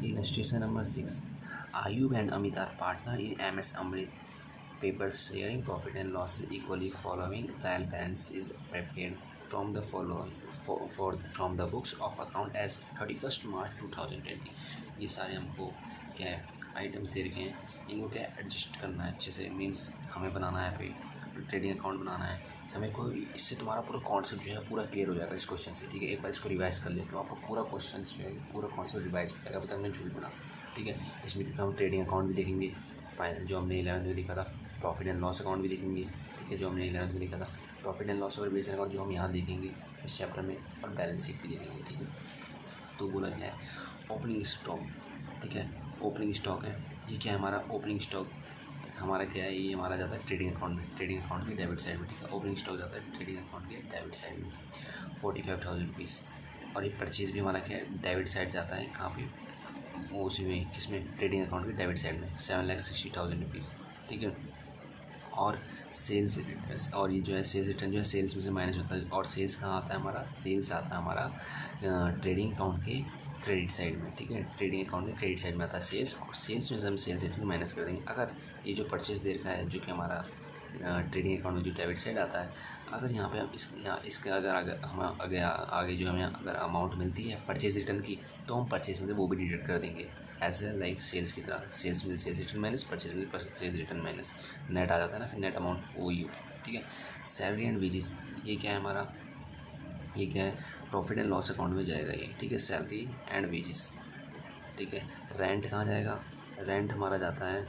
Illustration number 6. Ayub and Amit are partner in MS Amrit papers sharing profit and losses equally. Following trial balance is prepared from the following from the books of account as 31st March 2020. ये सारे हमको क्या है items दे रखे हैं, इनको क्या adjust करना है अच्छे से। मीन्स हमें बनाना है भाई ट्रेडिंग अकाउंट बनाना है हमें, कोई इससे तुम्हारा पूरा कॉन्सेप्ट जो है पूरा क्लियर हो जाएगा इस क्वेश्चन से। ठीक है, एक बार इसको रिवाइज कर ले तो आपको पूरा क्वेश्चन जो है पूरा कॉन्सेप्ट रिवाइज हो जाएगा। बताया हमने झूठ बना। ठीक है, इसमें हम ट्रेडिंग अकाउंट भी देखेंगे, फाइनल जो हमने 11th में देखा था, प्रॉफिट एंड लॉस अकाउंट भी देखेंगे। ठीक है, जो हमने 11th में देखा था, प्रॉफिट एंड लॉस और बेस अकाउंट जो हम यहाँ देखेंगे इस चैप्टर में, और बैलेंस शीट भी देखेंगे। ठीक है, तो बोला क्या है ओपनिंग स्टॉक। ठीक है, ओपनिंग स्टॉक है, ये क्या है हमारा ओपनिंग स्टॉक हमारा क्या है, ये हमारा जाता है ट्रेडिंग अकाउंट में, ट्रेडिंग अकाउंट के डेबिट साइड में। ठीक है, ओपनिंग स्टॉक जाता है ट्रेडिंग अकाउंट के डेबिट साइड में 45,000 रुपीज़। और ये परचेज़ भी हमारा क्या है डेबिट साइड जाता है, कहाँ पे वो उसी में किसमें ट्रेडिंग अकाउंट के डेबिट साइड में 7,60,000 रुपीज़। ठीक है, और सेल्स और ये जो है सेल्स रिटर्न जो है सेल्स में से माइनस होता है, और सेल्स कहाँ आता है हमारा, सेल्स आता है हमारा ट्रेडिंग अकाउंट के क्रेडिट साइड में। ठीक है, ट्रेडिंग अकाउंट के क्रेडिट साइड में आता है सेल्स, और सेल्स में से हम सेल्स रिटर्न माइनस कर देंगे। अगर ये जो परचेज दे रखा है जो कि हमारा ट्रेडिंग अकाउंट में जो डेबिट साइड आता है, अगर यहाँ पे हम इसके अगर हम आगे जो हमें अगर अमाउंट मिलती है परचेज रिटर्न की, तो हम परचेज में से वो भी डिडक्ट कर देंगे एज ए लाइक सेल्स की तरह। सेल्स में सेल्स रिटर्न माइनस, परचेज में सेल्स रिटर्न माइनस, नेट आ जाता है ना, फिर नेट अमाउंट वही हो। ठीक है, सैलरी एंड वेजेस ये क्या है हमारा, ये क्या है प्रॉफिट एंड लॉस अकाउंट में जाएगा ये। ठीक है, सैलरी एंड वेजेस। ठीक है, रेंट कहाँ जाएगा, रेंट हमारा जाता है,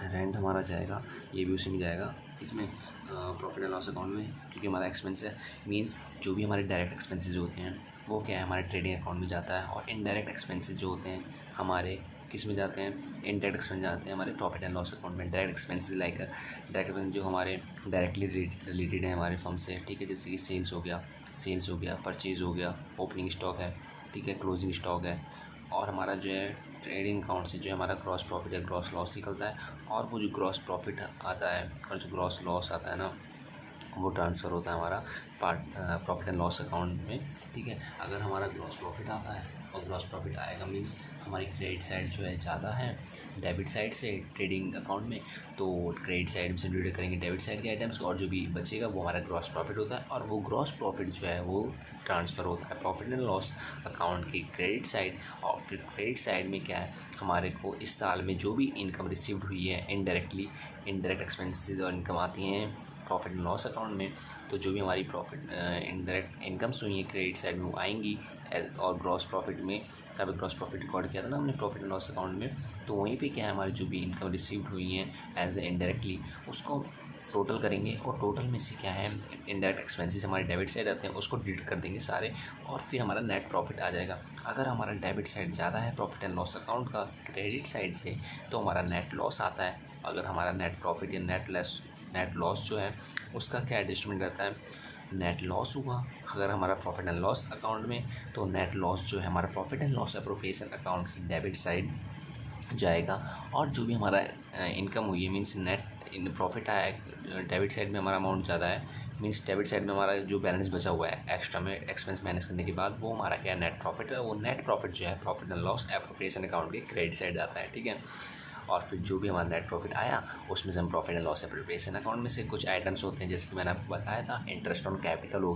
रेंट हमारा जाएगा ये भी उसी में जाएगा, इसमें प्रॉफिट एंड लॉस अकाउंट में, क्योंकि हमारा एक्सपेंस है। मींस जो भी हमारे डायरेक्ट एक्सपेंसेस होते हैं वो क्या है हमारे ट्रेडिंग अकाउंट में जाता है, और इनडायरेक्ट एक्सपेंसेस जो होते हैं हमारे किस में जाते हैं, इनडायरेक्ट एक्सपेंस जाते हैं हमारे प्रॉफिट एंड लॉस अकाउंट में। Direct expenses like direct expense जो हमारे डायरेक्टली रिलेटेड है हमारे फर्म से। ठीक है, जैसे कि सेल्स हो गया, परचेज़ हो गया, ओपनिंग स्टॉक है, ठीक है, क्लोजिंग स्टॉक है, और हमारा जो है ट्रेडिंग अकाउंट से जो है हमारा ग्रॉस प्रॉफिट या ग्रॉस लॉस निकलता है, और वो जो ग्रॉस प्रॉफिट आता है और जो ग्रॉस लॉस आता है ना, वो ट्रांसफ़र होता है हमारा प्रॉफिट एंड लॉस अकाउंट में। ठीक है, अगर हमारा ग्रॉस प्रॉफिट आता है और ग्रॉस प्रॉफिट आएगा मीन्स हमारी क्रेडिट साइड जो है ज़्यादा है डेबिट साइड से ट्रेडिंग अकाउंट में, तो क्रेडिट साइड से डिडक्ट करेंगे डेबिट साइड के आइटम्स को, और जो भी बचेगा वो हमारा ग्रॉस प्रॉफिट होता है, और वो ग्रॉस प्रॉफिट जो है वो ट्रांसफ़र होता है प्रॉफिट एंड लॉस अकाउंट की क्रेडिट साइड। और फिर क्रेडिट साइड में क्या है हमारे को इस साल में जो भी इनकम रिसीव्ड हुई है इनडायरेक्टली, इनडायरेक्ट एक्सपेंसेस और इनकम आती हैं प्रॉफिट एंड लॉस अकाउंट में, तो जो भी हमारी प्रॉफिट इनडायरेक्ट इनकम्स हुई हैं क्रेडिट साइड में वो आएंगी, और ग्रॉस प्रॉफिट में तब ग्रॉस प्रॉफिट रिकॉर्ड किया था ना हमने प्रॉफिट एंड लॉस अकाउंट में, तो वहीं पे क्या है हमारी जो भी इनकम रिसीव्ड हुई हैं एज ए इनडायरेक्टली उसको टोटल करेंगे, और टोटल में से क्या है इनडायरेक्ट एक्सपेंसेस हमारे डेबिट साइड आते हैं उसको डिडक्ट कर देंगे सारे, और फिर हमारा नेट प्रॉफिट आ जाएगा। अगर हमारा डेबिट साइड ज़्यादा है प्रॉफिट एंड लॉस अकाउंट का क्रेडिट साइड से, तो हमारा नेट लॉस आता है। अगर हमारा नेट प्रॉफिट या नेट लॉस जो है उसका क्या एडजस्टमेंट रहता है, नेट लॉस हुआ अगर हमारा प्रॉफिट एंड लॉस अकाउंट में, तो नेट लॉस जो है हमारा profit and loss appropriation account की डेबिट साइड जाएगा, और जो भी हमारा इनकम हुई है मीन्स नेट इन प्रॉफिट आया है डेबिट साइड में हमारा अमाउंट ज़्यादा है, मीन्स डेबिट साइड में हमारा जो बैलेंस बचा हुआ है एक्स्ट्रा में एक्सपेंस माइनस करने के बाद वो हमारा क्या नेट प्रॉफिट है, वो नेट प्रॉफिट जो है profit and loss appropriation account के क्रेडिट साइड जाता है। ठीक है, और फिर जो भी हमारा नेट प्रॉफिट आया उसमें से हम profit and loss appropriation account में से कुछ आइटम्स होते हैं, जैसे कि मैंने आपको बताया था इंटरेस्ट ऑन कैपिटल हो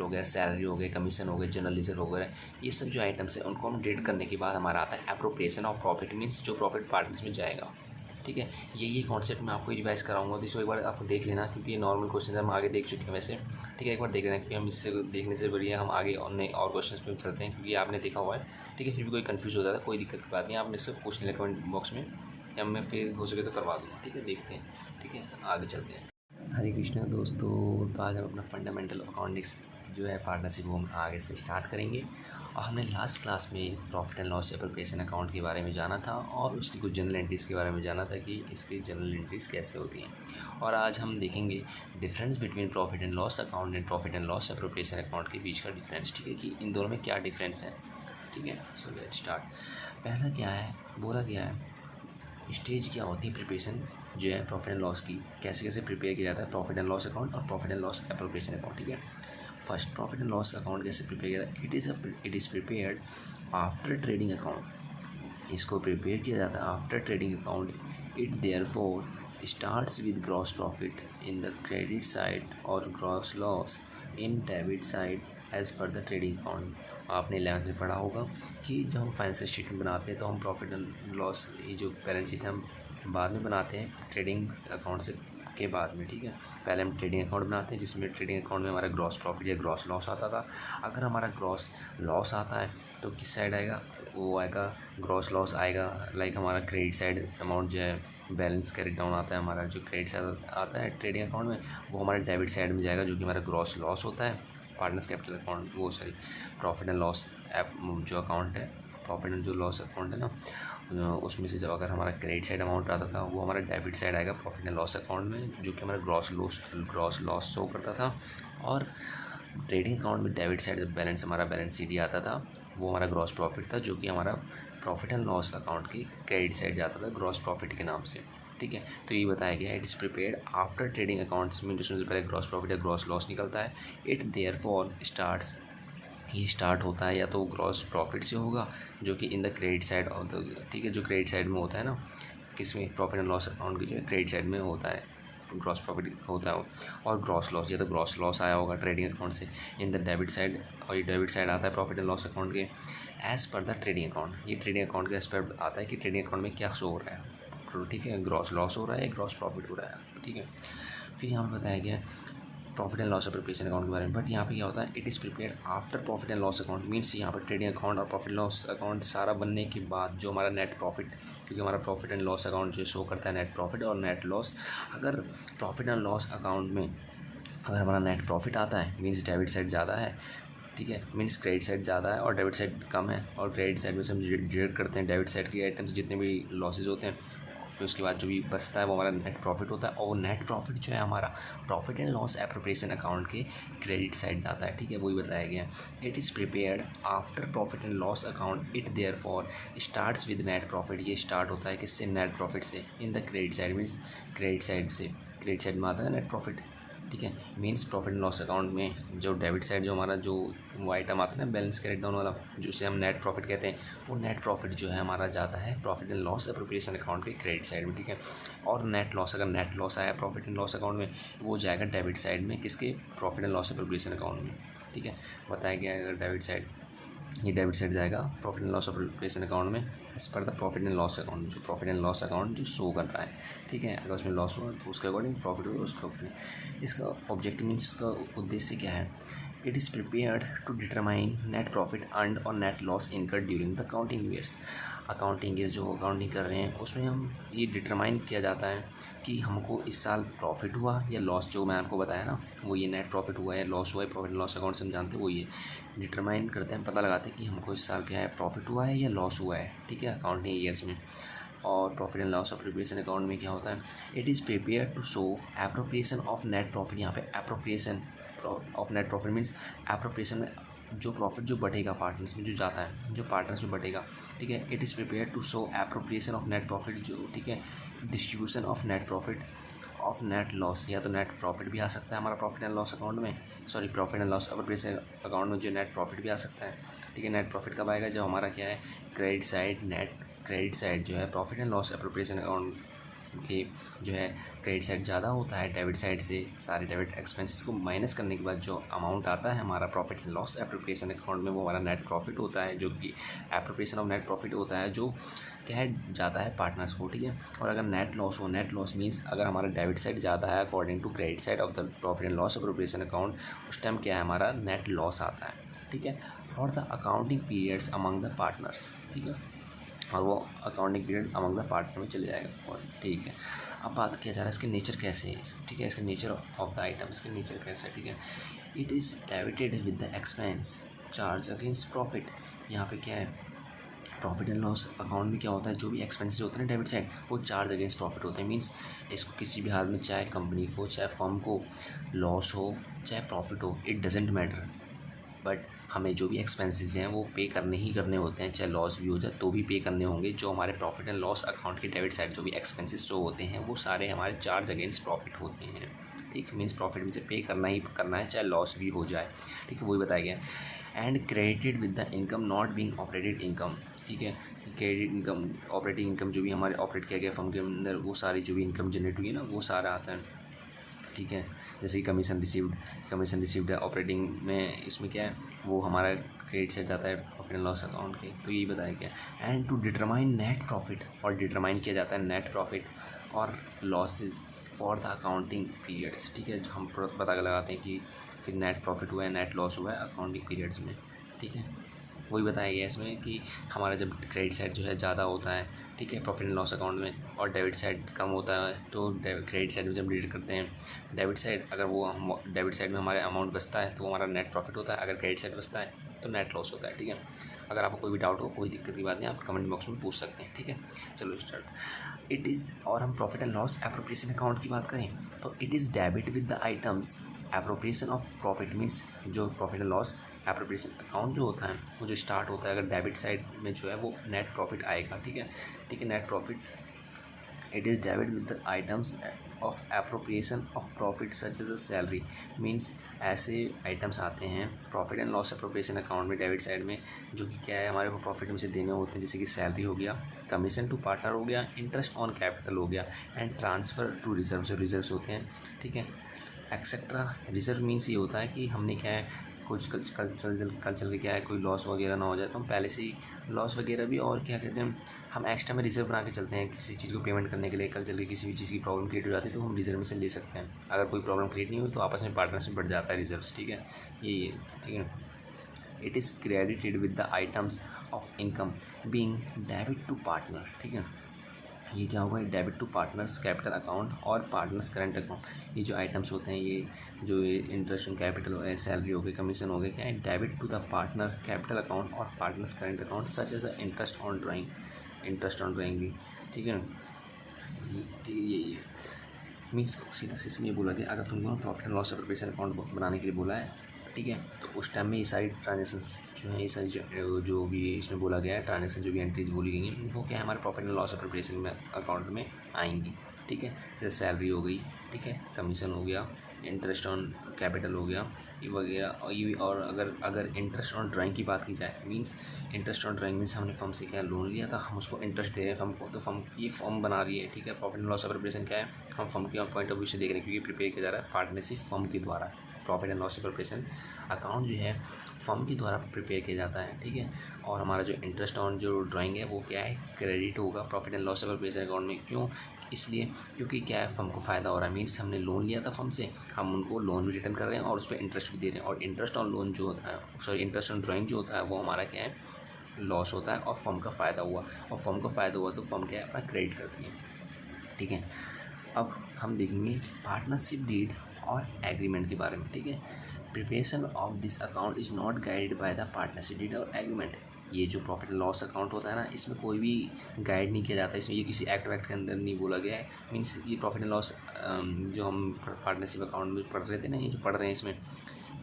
गया, सैलरी हो गई, कमीशन हो गए, जनरल लीजर हो गए, ये सब जो आइटम्स हैं उनको हम डिडक्ट करने के बाद हमारा आता है एप्रोप्रिएशन ऑफ प्रॉफिट मीन्स जो प्रॉफिट पार्टनर्स में जाएगा। ठीक है, यही कॉन्सेप्ट मैं आपको रिवाइज कराऊंगा, तो इसको एक बार आपको देख लेना, क्योंकि ये नॉर्मल क्वेश्चन हम आगे देख चुके हैं वैसे। ठीक है, एक बार देख लेना, क्योंकि हम इससे देखने से बढ़िया हम आगे और क्वेश्चन पे चलते हैं, क्योंकि आपने देखा हुआ है। ठीक है, फिर भी कोई कंफ्यूज हो जाता है कोई दिक्कत की बात नहीं, आप मेरे से पूछ लें कमेंट बॉक्स में, या मैं फिर हो सके तो करवा दूँगा। ठीक है, देखते हैं। ठीक है, आगे चलते हैं। हरे कृष्णा दोस्तों, तो आज हम अपना फंडामेंटल अकाउंटिंग्स जो है पार्टनरशिप वो हम आगे से स्टार्ट करेंगे। और हमने लास्ट क्लास में profit and loss appropriation account के बारे में जाना था, और उसकी कुछ जनरल एंट्रीज़ के बारे में जाना था कि इसकी जनरल एंट्रीज़ कैसे होती हैं। और आज हम देखेंगे difference between profit and loss account and profit and loss appropriation account के बीच का डिफरेंस। ठीक है, कि इन दोनों में क्या डिफरेंस है। ठीक है, सो लेट्स स्टार्ट। पहला क्या है, बोला क्या है स्टेज क्या होती है प्रिपरेशन जो है प्रॉफिट एंड लॉस की, कैसे कैसे प्रिपेयर किया जाता है प्रॉफिट एंड लॉस अकाउंट और profit and loss appropriation account. ठीक है, first profit and loss account कैसे प्रिपेयर किया जाता है, it is prepared after trading account, इसको प्रिपेयर किया जाता है after trading account. It therefore starts with gross profit in the credit side और gross loss in debit side as per the trading account. आपने 11th में पढ़ा होगा कि जब हम फाइनेंशियल स्टेटमेंट बनाते हैं तो हम प्रॉफिट एंड लॉस, ये जो बैलेंस शीट हम बाद में बनाते हैं ट्रेडिंग अकाउंट से के बाद में, ठीक है। पहले हम ट्रेडिंग अकाउंट बनाते हैं जिसमें ट्रेडिंग अकाउंट में हमारा ग्रॉस प्रॉफिट या ग्रॉस लॉस आता था। अगर हमारा ग्रॉस लॉस आता है तो किस साइड आएगा, वो आएगा ग्रॉस लॉस आएगा, लाइक हमारा क्रेडिट साइड अमाउंट जो है बैलेंस कैरी डाउन आता है, हमारा जो क्रेडिट साइड आता है ट्रेडिंग अकाउंट में वो हमारे डेबिट साइड में जाएगा, जो कि हमारा ग्रॉस लॉस होता है। पार्टनर्स कैपिटल अकाउंट, वो sorry profit and loss app जो अकाउंट है, प्रॉफिट एंड जो लॉस अकाउंट है ना, उसमें से जब अगर हमारा क्रेडिट साइड अमाउंट आता था वो हमारा डेबिट साइड आएगा प्रॉफिट एंड लॉस अकाउंट में, जो कि हमारा ग्रॉस लॉस शो करता था। और ट्रेडिंग अकाउंट में डेबिट साइड जब बैलेंस हमारा बैलेंस शीट आता था वो हमारा ग्रॉस प्रॉफिट था, जो कि हमारा प्रॉफिट एंड लॉस अकाउंट की क्रेडिट साइड जाता था ग्रॉस प्रॉफिट के नाम से, ठीक है। तो ये बताया गया है it is prepared after trading accounts में, जिसमें से पहले ग्रॉस प्रॉफिट या ग्रॉस लॉस निकलता है। इट देयरफॉर स्टार्ट्स, ये स्टार्ट होता है या तो ग्रॉस प्रॉफिट से होगा जो कि इन the credit side of the, ठीक है, जो क्रेडिट साइड में होता है ना, किसमें प्रॉफिट एंड लॉस अकाउंट की जो है क्रेडिट साइड में होता है ग्रॉस प्रॉफिट होता है। और ग्रॉस लॉस, या तो ग्रॉस लॉस आया होगा ट्रेडिंग अकाउंट से इन द डेबिट साइड, और ये डेबिट साइड आता है प्रॉफिट एंड लॉस अकाउंट के as per the trading account. ये ट्रेडिंग अकाउंट के एज पर आता है कि ट्रेडिंग अकाउंट में क्या शो हो रहा है, ठीक है, ग्रॉस लॉस हो रहा है, ग्रॉस प्रॉफिट हो रहा है, ठीक है। फिर यहाँ पर बताया गया profit and loss preparation account के बारे में, बट यहाँ पे क्या होता है, it is prepared after profit and loss account, means यहाँ पर ट्रेडिंग अकाउंट और प्रॉफिट लॉस अकाउंट सारा बनने के बाद जो हमारा नेट प्रॉफिट, क्योंकि हमारा प्रॉफिट एंड लॉस अकाउंट जो शो करता है नेट प्रॉफिट और नेट लॉस। अगर प्रॉफिट एंड लॉस अकाउंट में अगर हमारा नेट प्रॉफिट आता है मीन्स डेबिट साइड ज़्यादा है, ठीक है, मीन्स क्रेडिट साइड ज़्यादा है और डेबिट साइड कम है, और क्रेडिट साइड में से हम डिडक्ट करते हैं डेबिट साइड की आइटम्स जितने भी लॉसेज होते हैं, फिर उसके बाद जो भी बचता है वो हमारा नेट प्रॉफिट होता है, और वो नेट प्रॉफिट जो है हमारा profit and loss appropriation account के क्रेडिट साइड जाता है, ठीक है, वही बताया गया है। It is prepared after profit and loss account, it therefore starts with net profit, ये स्टार्ट होता है किससे, नेट प्रॉफिट से, इन the credit side, means credit side से, क्रेडिट साइड में आता है नेट प्रॉफिट, ठीक है। Means profit and loss account में जो डेबिट साइड जो हमारा जो वो आइटम आता है ना बैलेंस कैरी डाउन वाला, जिसे हम नेट प्रॉफिट कहते हैं, वो नेट प्रॉफिट जो है हमारा जाता है profit and loss appropriation account के क्रेडिट साइड में, ठीक है। और नेट लॉस, अगर नेट लॉस आया प्रॉफिट एंड लॉस अकाउंट में, वो जाएगा डेबिट साइड में, किसके, profit and loss appropriation account में, ठीक है। बताया गया है अगर डेबिट साइड, ये डेबिट साइड जाएगा profit and loss appropriation account में as per the profit and loss account, जो प्रॉफिट एंड लॉस अकाउंट जो शो कर रहा है, ठीक है। अगर उसमें लॉस हुआ तो उसके अकॉर्डिंग प्रॉफिट हुआ उसके अकॉर्डिंग। इसका ऑब्जेक्टिव मीन्स इसका उद्देश्य क्या है, it is prepared to determine net profit earned और net loss incurred during the accounting years. Accounting year जो अकाउंटिंग कर रहे हैं उसमें हम ये डिटरमाइन किया जाता है कि हमको इस साल प्रॉफिट हुआ या लॉस, जो मैं आपको बताया ना वो ये नेट प्रॉफिट हुआ है लॉस हुआ है, प्रॉफिट एंड लॉस अकाउंट से हम जानते हैं वो ये डिटरमाइन करते हैं, पता लगाते हैं कि हमको इस साल क्या है, प्रॉफिट हुआ है या लॉस हुआ है, ठीक है, अकाउंटिंग ईयर्स में। और profit and loss appropriation account में क्या होता है, it is prepare to show appropriation of net profit. यहाँ पे appropriation of net profit means appropriation में जो प्रॉफिट जो बढ़ेगा पार्टनर्स में जो जाता है, जो पार्टनर्स में बढ़ेगा, ठीक है। It is prepare to show appropriation of net profit, जो ठीक है, distribution of net profit of net loss, या तो नेट प्रॉफिट भी आ सकता है हमारा प्रॉफिट एंड लॉस अकाउंट में, sorry profit and loss appropriation account में जो नेट प्रॉफिट भी आ सकता है, ठीक है। नेट प्रॉफिट कब आएगा, जब हमारा क्या है, credit side net, credit side जो है profit and loss appropriation account की जो है क्रेडिट साइड ज़्यादा होता है डेबिट साइड से, सारे डेबिट एक्सपेंसेस को माइनस करने के बाद जो अमाउंट आता है हमारा profit and loss appropriation account में, वो हमारा नेट प्रॉफिट होता है, जो कि एप्रोप्रिएशन ऑफ नेट प्रॉफिट होता है, जो क्या है, जाता है पार्टनर्स को, ठीक है। और अगर नेट लॉस हो, नेट लॉस मीन्स अगर हमारा डेबिट साइड ज़्यादा है according to credit side of the profit and loss appropriation account, उस टाइम क्या है, हमारा नेट लॉस आता है, ठीक है, for the accounting periods among the partners, ठीक है। और वो accounting period among the partner में चले जाएगा, ठीक है। अब बात किया जा रहा है इसके नेचर कैसे है, ठीक है, इसका नेचर ऑफ द आइटम, इसका नेचर कैसा है, ठीक है। It is debited with the expense charge against profit. यहाँ पे क्या है, प्रॉफिट एंड लॉस अकाउंट में क्या होता है, जो भी एक्सपेंसेस होते हैं ना डेबिट साइड, वो चार्ज अगेंस्ट प्रॉफिट होते हैं, मीन्स इसको किसी भी हाल में, चाहे कंपनी को, चाहे फर्म को लॉस हो चाहे प्रॉफिट हो, इट डजेंट मैटर, बट हमें जो भी एक्सपेंसेस हैं वो पे करने ही करने होते हैं, चाहे लॉस भी हो जाए तो भी पे करने होंगे। जो हमारे प्रॉफिट एंड लॉस अकाउंट के डेबिट साइड जो भी एक्सपेंसेस शो होते हैं वो सारे हमारे चार्ज अगेंस्ट प्रॉफिट होते हैं, ठीक, मीन्स प्रॉफिट में से पे करना ही करना है, चाहे लॉस भी हो जाए, ठीक है, वही बताया गया। And credited with the income not being operated income, ठीक है। क्रेडिट इनकम, ऑपरेटिंग इनकम जो भी हमारे ऑपरेट किया गया फर्म के अंदर, वो सारी जो भी इनकम जनरेट हुई है ना, वो सारा आता है, ठीक है। जैसे कमीशन रिसीव्ड है ऑपरेटिंग में, इसमें क्या है, वो हमारा क्रेडिट सेट जाता है प्रॉफिट एंड लॉस अकाउंट के। तो यही बताया गया। And to determine net profit, और डिटरमाइन किया जाता है नेट प्रॉफिट और losses for the accounting periods, ठीक है। हम पता लगाते हैं कि फिर नेट प्रॉफिट हुआ है, नेट लॉस हुआ है अकाउंटिंग पीरियड्स में, ठीक है। वही बताया गया इसमें कि हमारा जब क्रेडिट साइड जो है ज़्यादा होता है, ठीक है, प्रॉफिट एंड लॉस अकाउंट में, और डेबिट साइड कम होता है, तो क्रेडिट साइड में जब डिलीट करते हैं डेबिट साइड, अगर वो डेबिट साइड में हमारे अमाउंट बचता है तो हमारा नेट प्रॉफिट होता है, अगर क्रेडिट साइड बचता है तो नेट लॉस होता है, ठीक है। अगर आपको कोई भी डाउट हो, कोई दिक्कत की बात नहीं, आप कमेंट बॉक्स में पूछ सकते हैं, ठीक है। चलो स्टार्ट। इट इज़, और हम profit and loss appropriation account की बात करें तो it is debit with the items appropriation of profit, means जो profit and loss appropriation account जो होता है वो जो स्टार्ट होता है, अगर डेबिट साइड में जो है वो नेट प्रॉफिट आएगा, ठीक है, ठीक है, net profit. It is debit with the items of appropriation of profit such as a salary, means ऐसे आइटम्स आते हैं profit and loss appropriation account में डेबिट साइड में, जो कि क्या है, हमारे को प्रॉफिट में से देने होते हैं, जैसे कि सैलरी हो गया, कमीशन टू पार्टनर हो गया, इंटरेस्ट ऑन कैपिटल हो गया, एंड ट्रांसफ़र टू रिजर्व, जो रिजर्व्स होते हैं, ठीक है, एक्सेट्रा। रिजर्व मीन्स ये होता है कि हमने क्या है, कुछ कल चल के क्या है, कोई लॉस वगैरह ना हो जाए तो हम पहले से ही लॉस वगैरह भी, और क्या कहते हैं, हम एक्स्ट्रा में रिजर्व बना के चलते हैं किसी चीज़ को पेमेंट करने के लिए। कल चल के किसी भी चीज़ की प्रॉब्लम क्रिएट हो जाती है तो हम रिजर्वेशन ले सकते हैं। अगर कोई प्रॉब्लम क्रिएट नहीं हुई तो आपस में पार्टनरशिप बढ़ जाता है रिजर्व्स, ठीक है, ये ठीक है। It is credited with the items of income being debit to partner, ठीक है। ये क्या होगा, debit to partners capital account और पार्टनर्स करंट अकाउंट। ये जो आइटम्स होते हैं, ये जो इंटरेस्ट ऑन कैपिटल हो गया, सैलरी हो गई, कमीशन हो गया, क्या है, debit to the partner capital account और partners current account such as interest on drawing भी, ठीक है। ठीक है, ये मीन्स सीधा से इसमें ये बोला गया, अगर तुमको profit and loss appropriation account बनाने के लिए बोला है, ठीक है, तो उस टाइम में ये सारी ट्रांजेक्शन्स जो है, ये सारी जो भी इसमें बोला गया है, ट्रांजेक्शन जो भी एंट्रीज बोली गई हैं, वो क्या है, हमारे प्रॉफिट एंड लॉस एप्रोप्रिएशन में अकाउंट में आएंगी, ठीक है। जैसे सैलरी हो गई, ठीक है, कमीशन हो गया, इंटरेस्ट ऑन कैपिटल हो गया, ये वगैरह। और ये, और अगर इंटरेस्ट ऑन ड्राइंग की बात की जाए, means interest on drawing means हमने फर्म से क्या लोन लिया था, हम उसको इंटरेस्ट दे रहे हैं फर्म को, तो फर्म ये फर्म बना रही है, ठीक है। प्रॉफिट एंड लॉस एप्रोप्रिएशन क्या है, हम फर्म के पॉइंट ऑफ व्यू से देख रहे हैं, क्योंकि प्रिपेयर किया जा रहा है पार्टनरशिप फर्म के द्वारा। Profit and loss appropriation account जो है फर्म के द्वारा प्रिपेयर किया जाता है, ठीक है। और हमारा जो इंटरेस्ट ऑन जो ड्राइंग है वो क्या है, क्रेडिट होगा profit and loss appropriation account में। क्यों, इसलिए क्योंकि क्या है, फर्म को फ़ायदा हो रहा है, मीन्स हमने लोन लिया था फर्म से, हम उनको लोन भी रिटर्न कर रहे हैं और उस पर इंटरेस्ट भी दे रहे हैं। और इंटरेस्ट ऑन लोन जो होता है, सॉरी, इंटरेस्ट ऑन ड्राइंग जो होता है वो हमारा क्या है, लॉस होता है, और फर्म का फ़ायदा हुआ, और फर्म का फ़ायदा हुआ तो फर्म क्या है, अपना क्रेडिट करती है, ठीक है। अब हम देखेंगे पार्टनरशिप डीड और एग्रीमेंट के बारे में, ठीक है। Preparation of this account is not guided by the partnership deed और एग्रीमेंट। ये जो प्रॉफिट एंड लॉस अकाउंट होता है ना, इसमें कोई भी गाइड नहीं किया जाता, इसमें ये किसी एक्ट वैक्ट के अंदर नहीं बोला गया है। मीन्स ये प्रॉफिट एंड लॉस जो हम पार्टनरशिप अकाउंट में पढ़ रहे थे ना, ये जो पढ़ रहे हैं इसमें,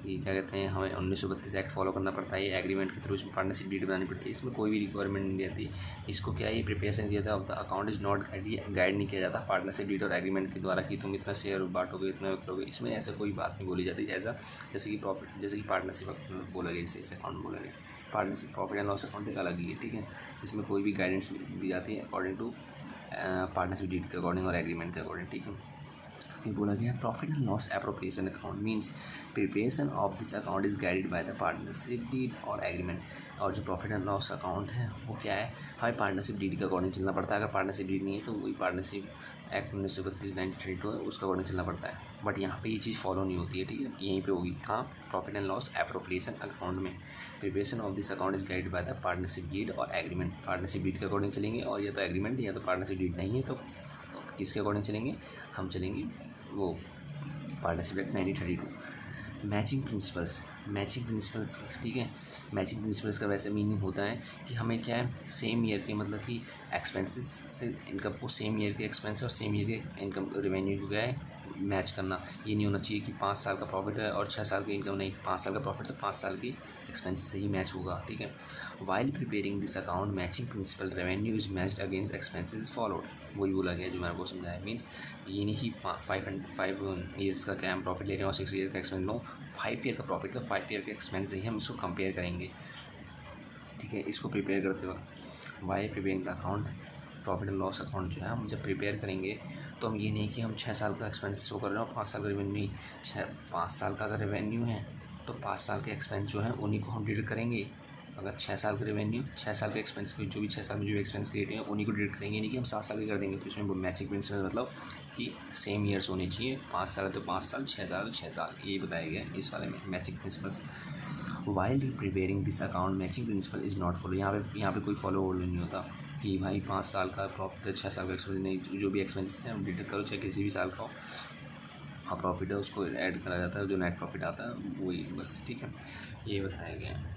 ये क्या कहते हैं, हमें 1932 एक्ट फॉलो करना पड़ता है, ये एग्रीमेंट के थ्रू इसमें पार्टनरशिप डीड बनानी पड़ती है। इसमें कोई भी रिक्वायरमेंट नहीं रहती, इसको क्या है, ये प्रिपरेशन किया था of the account is not guide नहीं किया जाता पार्टनरशिप डीड और एग्रीमेंट के द्वारा कि तुम इतना शेयर बांटोगे, इतना करोगे। इसमें ऐसा कोई बात नहीं बोली जाती, जैसे कि प्रॉफिट, जैसे कि पार्टनरशिप बोला गया, जैसे अकाउंट बोला गया। Partnership profit and loss account एक अलग ही है, ठीक है। इसमें कोई भी गाइडेंस दी जाती है अकॉर्डिंग टू पार्टनरशिप डीड के अकॉर्डिंग और एग्रीमेंट के अकॉर्डिंग, ठीक है। फिर बोला गया profit and loss appropriation account means preparation of this account is guided by the partnership deed और एग्रीमेंट। और जो प्रॉफिट एंड लॉस अकाउंट है वो क्या है, हमें पार्टनरशिप डीड के अकॉर्डिंग चलना पड़ता है। अगर पार्टनरशिप डीड नहीं है तो वही पार्टनरशिप एक्ट 1932 है, उसका अकॉर्डिंग चलना पड़ता है। बट यहाँ पे ये चीज़ फॉलो नहीं होती है, ठीक है। यहीं पे होगी कहाँ, profit and loss appropriation account में। Preparation of this account is guided by the partnership deed और एग्रीमेंट। पार्टनरशिप डीड के अकॉर्डिंग चलेंगे, और या तो एग्रीमेंट या तो पार्टनरशिप डीड नहीं है तो किसके अकॉर्डिंग चलेंगे, हम चलेंगे वो पार्टनरशिप एक्ट 1932। मैचिंग प्रिंसिपल्स, ठीक है। मैचिंग प्रिंसिपल्स का वैसे मीनिंग होता है कि हमें क्या है, सेम ईयर के, मतलब कि एक्सपेंसेस से इनकम को, सेम ईयर के एक्सपेंस और सेम ईयर के इनकम रेवेन्यू को क्या है, मैच करना। ये नहीं होना चाहिए कि 5 साल का प्रॉफिट है और 6 साल की इनकम नहीं, 5 साल का प्रॉफिट तो 5 साल की एक्सपेंस से ही मैच होगा, ठीक है। While preparing this account matching principal revenue is matched against expenses followed, वही बोला गया जो मैंने वो समझाया। मीन्स ये नहीं कि 5 ईयर्स का क्या हम प्रॉफिट ले रहे हैं और 6 ईयर का एक्सपेंस, नो, 5 ईयर का प्रॉफिट तो 5 ईयर के एक्सपेंस से ही हम इसको कंपेयर करेंगे, ठीक है। इसको प्रिपेयर करते वक्त while preparing the account, profit and loss account जो है हम जब प्रिपेयर करेंगे तो हम ये नहीं कि हम 6 साल का एक्सपेंस शो कर रहे हैं और 5 साल का रेवेन्यू नहीं, 5 साल का अगर रेवेन्यू है तो 5 साल के एक्सपेंस जो है उन्हीं को हम डिडक्ट करेंगे। अगर 6 साल का रेवेन्यू, 6 साल के एक्सपेंस को, जो भी 6 साल में जो एक्सपेंस क्रिएट हैं उन्हीं को डिडक्ट करेंगे, नहीं कि हम 7 साल के कर देंगे। तो इसमें मैचिंग प्रिंसिपल मतलब कि सेम ईयर्स होने चाहिए, 5 साल है तो 5 साल, 6 साल तो 6 साल, यही बताया गया है इस वाले में matching principles. While preparing this account matching principal is not follow, यहाँ पे कोई फॉलो होल्ड नहीं होता कि भाई 5 साल का प्रॉफिट है, 6 साल का एक्सपेंस नहीं, जो भी एक्सपेंसेस हैं डिडक्ट करो, चाहे किसी भी साल का हो, और प्रॉफिट है उसको ऐड करा जाता है, जो नेट प्रॉफिट आता है वही, बस, ठीक है, ये बताया गया है।